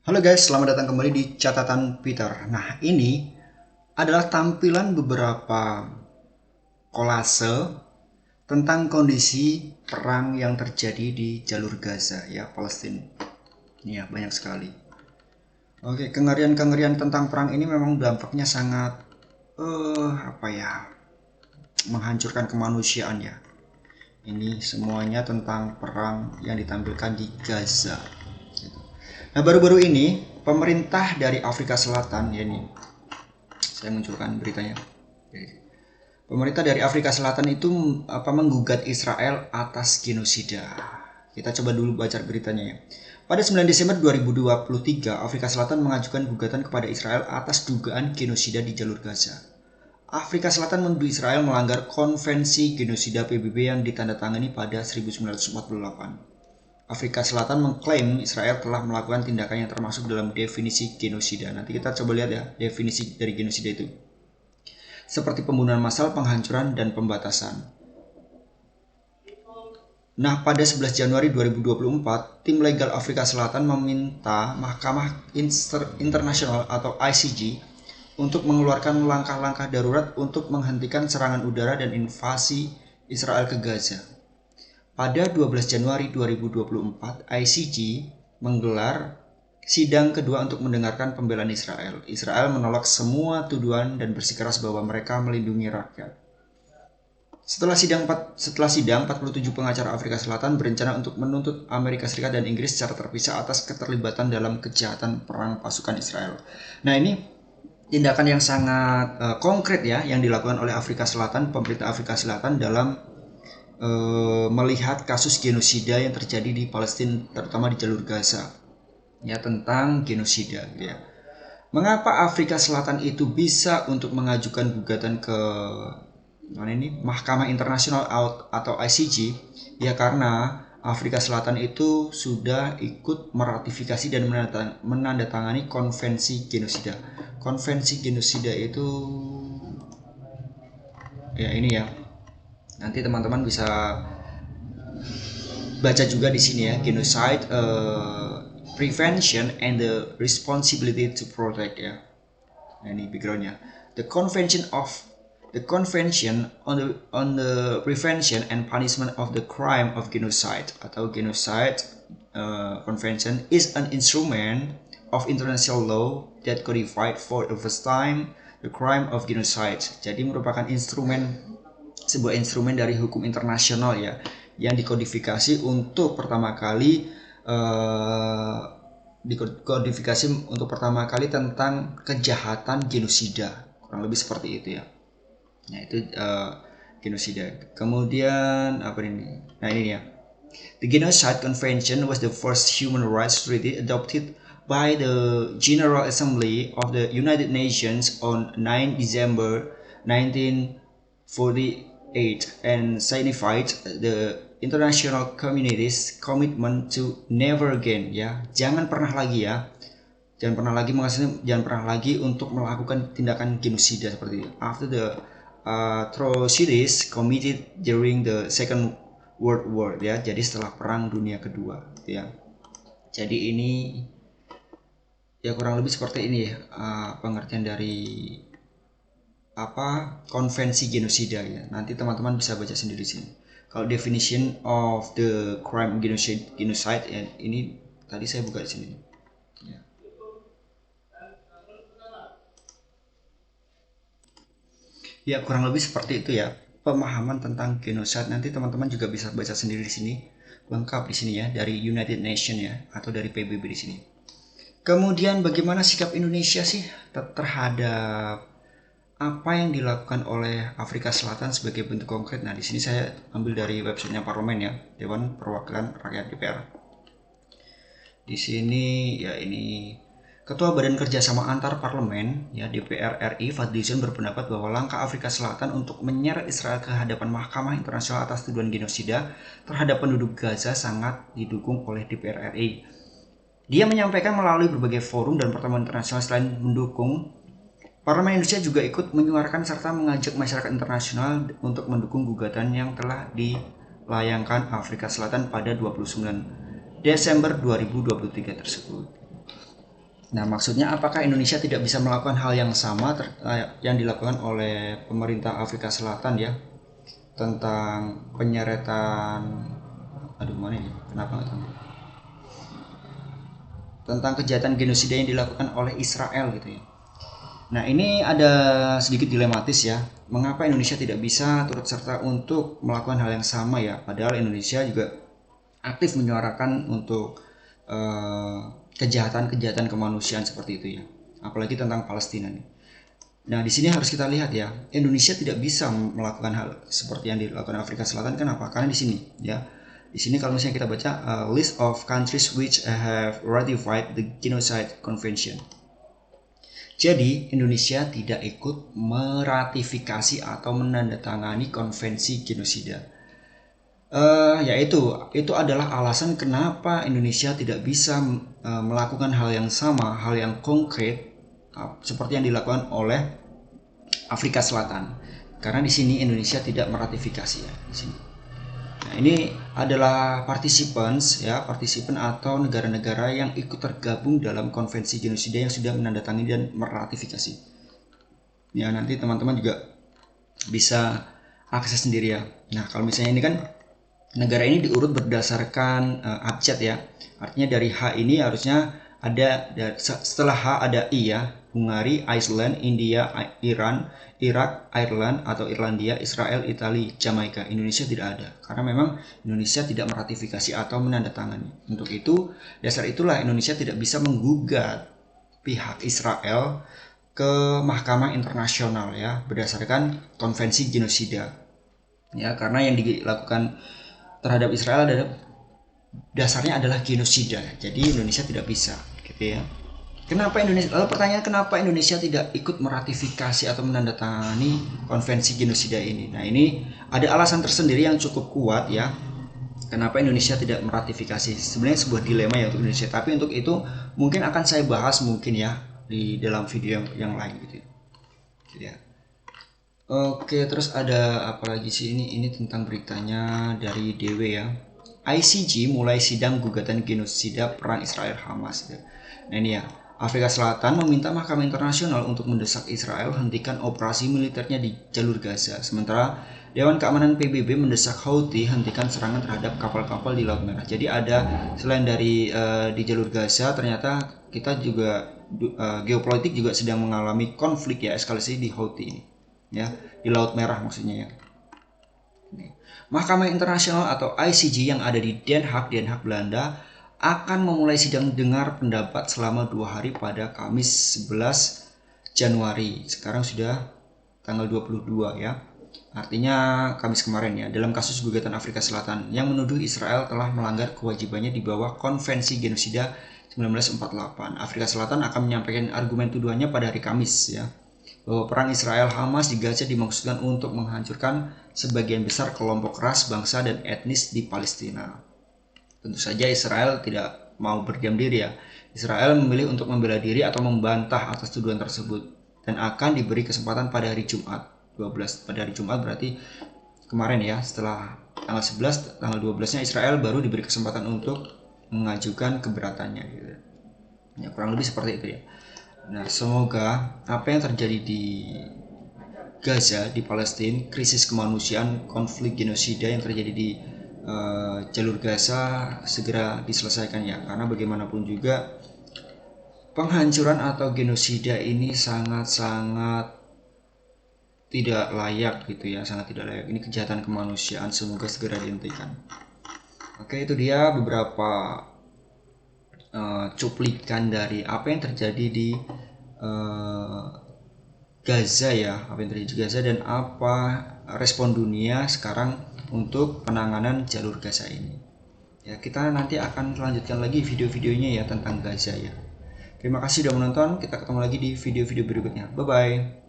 Halo guys, selamat datang kembali di catatan Peter. Nah, ini adalah tampilan beberapa kolase tentang kondisi perang yang terjadi di jalur Gaza, ya, Palestina. Ya, banyak sekali. Oke, kengerian-kengerian tentang perang ini memang dampaknya sangat apa ya? Menghancurkan kemanusiaan ya. Ini semuanya tentang perang yang ditampilkan di Gaza. Nah, baru-baru ini pemerintah dari Afrika Selatan, ya ini saya munculkan beritanya. Pemerintah dari Afrika Selatan itu menggugat Israel atas genosida. Kita coba dulu baca beritanya ya. Pada 9 Desember 2023, Afrika Selatan mengajukan gugatan kepada Israel atas dugaan genosida di jalur Gaza. Afrika Selatan menuduh Israel melanggar konvensi genosida PBB yang ditandatangani pada 1948. Afrika Selatan mengklaim Israel telah melakukan tindakan yang termasuk dalam definisi genosida. Nanti kita coba lihat ya definisi dari genosida itu. Seperti pembunuhan massal, penghancuran, dan pembatasan. Nah, pada 11 Januari 2024, tim legal Afrika Selatan meminta Mahkamah Internasional atau ICJ untuk mengeluarkan langkah-langkah darurat untuk menghentikan serangan udara dan invasi Israel ke Gaza. Pada 12 Januari 2024, ICJ menggelar sidang kedua untuk mendengarkan pembelaan Israel. Israel menolak semua tuduhan dan bersikeras bahwa mereka melindungi rakyat. Setelah sidang, 47 pengacara Afrika Selatan berencana untuk menuntut Amerika Serikat dan Inggris secara terpisah atas keterlibatan dalam kejahatan perang pasukan Israel. Nah, ini tindakan yang sangat konkret ya yang dilakukan oleh Afrika Selatan, pemerintah Afrika Selatan dalam melihat kasus genosida yang terjadi di Palestina, terutama di jalur Gaza. Ya, tentang genosida gitu ya. Mengapa Afrika Selatan itu bisa untuk mengajukan gugatan ke Mahkamah Internasional atau ICJ? Ya karena Afrika Selatan itu sudah ikut meratifikasi dan menandatangani konvensi genosida. Konvensi genosida itu ya ini ya. Nanti teman-teman bisa baca juga di sini ya, genocide prevention and the responsibility to protect ya. Nah, ini backgroundnya. The Convention on the Prevention and Punishment of the Crime of Genocide atau Genocide Convention is an instrument of international law that codified for the first time the crime of genocide. Jadi merupakan sebuah instrumen dari hukum internasional ya yang dikodifikasi untuk pertama kali tentang kejahatan genosida, kurang lebih seperti itu ya. Nah itu genosida. Kemudian apa ini? Nah ini ya. The Genocide Convention was the first human rights treaty adopted by the General Assembly of the United Nations on 9 December 1948 and signified the international community's commitment to never again ya. Jangan pernah lagi untuk melakukan tindakan genosida seperti itu. After the atrocities committed during the Second World War ya. Jadi setelah Perang Dunia Kedua ya. Jadi ini ya kurang lebih seperti ini ya pengertian dari konvensi genosida ya. Nanti teman-teman bisa baca sendiri sini. Kalau definition of the crime genocide ya, ini tadi saya buka di sini. Ya. Ya kurang lebih seperti itu ya pemahaman tentang genosida. Nanti teman-teman juga bisa baca sendiri di sini, lengkap di sini ya dari United Nations ya atau dari PBB di sini. Kemudian bagaimana sikap Indonesia sih terhadap apa yang dilakukan oleh Afrika Selatan sebagai bentuk konkret? Nah di sini saya ambil dari websitenya Parlemen ya, Dewan Perwakilan Rakyat DPR. Di sini ya ini Ketua Badan Kerjasama Antar Parlemen ya DPR RI Fadlizon berpendapat bahwa langkah Afrika Selatan untuk menyeret Israel ke hadapan Mahkamah Internasional atas tuduhan genosida terhadap penduduk Gaza sangat didukung oleh DPR RI. Dia menyampaikan melalui berbagai forum dan pertemuan internasional selain mendukung, Parlemen Indonesia juga ikut menyuarakan serta mengajak masyarakat internasional untuk mendukung gugatan yang telah dilayangkan Afrika Selatan pada 29 Desember 2023 tersebut. Nah, maksudnya apakah Indonesia tidak bisa melakukan hal yang sama yang dilakukan oleh pemerintah Afrika Selatan ya, tentang penyeretan, aduh mana ini, kenapa nggak tahu, tentang kejahatan genosida yang dilakukan oleh Israel gitu ya. Nah, ini ada sedikit dilematis ya. Mengapa Indonesia tidak bisa turut serta untuk melakukan hal yang sama ya? Padahal Indonesia juga aktif menyuarakan untuk kejahatan-kejahatan kemanusiaan seperti itu ya. Apalagi tentang Palestina nih. Nah, di sini harus kita lihat ya, Indonesia tidak bisa melakukan hal seperti yang dilakukan Afrika Selatan. Kenapa? Karena di sini ya. Di sini kalau misalnya kita baca list of countries which have ratified the Genocide Convention. Jadi, Indonesia tidak ikut meratifikasi atau menandatangani konvensi genosida. Itu adalah alasan kenapa Indonesia tidak bisa melakukan hal yang sama, hal yang konkret seperti yang dilakukan oleh Afrika Selatan. Karena di sini Indonesia tidak meratifikasi ya di sini. Nah, ini adalah partisipan atau negara-negara yang ikut tergabung dalam konvensi genosida yang sudah menandatangani dan meratifikasi. Ya, nanti teman-teman juga bisa akses sendiri ya. Nah, kalau misalnya ini kan negara ini diurut berdasarkan abjad ya. Artinya dari H ini harusnya ada, setelah H ada I ya. Hungari, Iceland, India, Iran, Irak, Ireland atau Irlandia, Israel, Italia, Jamaika. Indonesia tidak ada karena memang Indonesia tidak meratifikasi atau menandatangani. Untuk itu, dasar itulah Indonesia tidak bisa menggugat pihak Israel ke Mahkamah Internasional ya berdasarkan konvensi genosida. Ya, karena yang dilakukan terhadap Israel dasarnya adalah genosida. Jadi Indonesia tidak bisa gitu ya. Kenapa Indonesia? Lalu pertanyaan, kenapa Indonesia tidak ikut meratifikasi atau menandatangani konvensi genosida ini? Nah, ini ada alasan tersendiri yang cukup kuat ya. Kenapa Indonesia tidak meratifikasi? Sebenarnya sebuah dilema ya untuk Indonesia. Tapi untuk itu mungkin akan saya bahas mungkin ya di dalam video yang lain gitu ya. Oke, terus ada apa lagi sih ini? Ini tentang beritanya dari DW ya. ICJ mulai sidang gugatan genosida perang Israel Hamas. Nah, ini ya. Afrika Selatan meminta Mahkamah Internasional untuk mendesak Israel hentikan operasi militernya di jalur Gaza. Sementara Dewan Keamanan PBB mendesak Houthi hentikan serangan terhadap kapal-kapal di Laut Merah. Jadi ada selain dari di jalur Gaza, ternyata kita juga geopolitik juga sedang mengalami konflik ya, eskalasi di Houthi ini. Ya, di Laut Merah maksudnya ya. Mahkamah Internasional atau ICJ yang ada di Den Haag, Belanda akan memulai sidang dengar pendapat selama 2 hari pada Kamis 11 Januari. Sekarang sudah tanggal 22 ya. Artinya Kamis kemarin ya, dalam kasus gugatan Afrika Selatan yang menuduh Israel telah melanggar kewajibannya di bawah Konvensi Genosida 1948. Afrika Selatan akan menyampaikan argumen tuduhannya pada hari Kamis ya, bahwa perang Israel Hamas di Gaza dimaksudkan untuk menghancurkan sebagian besar kelompok ras, bangsa, dan etnis di Palestina. Tentu saja Israel tidak mau berdiam diri ya. Israel memilih untuk membela diri atau membantah atas tuduhan tersebut dan akan diberi kesempatan pada hari Jumat 12. Pada hari Jumat berarti kemarin ya, setelah tanggal 11, tanggal 12-nya Israel baru diberi kesempatan untuk mengajukan keberatannya gitu. Ya, kurang lebih seperti itu ya. Nah, semoga apa yang terjadi di Gaza, di Palestina, krisis kemanusiaan, konflik genosida yang terjadi di jalur Gaza segera diselesaikan ya, karena bagaimanapun juga penghancuran atau genosida ini sangat-sangat tidak layak gitu ya, sangat tidak layak. Ini kejahatan kemanusiaan, semoga segera dihentikan. Oke, itu dia beberapa cuplikan dari apa yang terjadi di Gaza ya, apa yang terjadi di Gaza dan apa respon dunia sekarang untuk penanganan jalur Gaza ini. Ya, kita nanti akan lanjutkan lagi video-videonya ya tentang Gaza ya. Terima kasih sudah menonton, kita ketemu lagi di video-video berikutnya. Bye bye.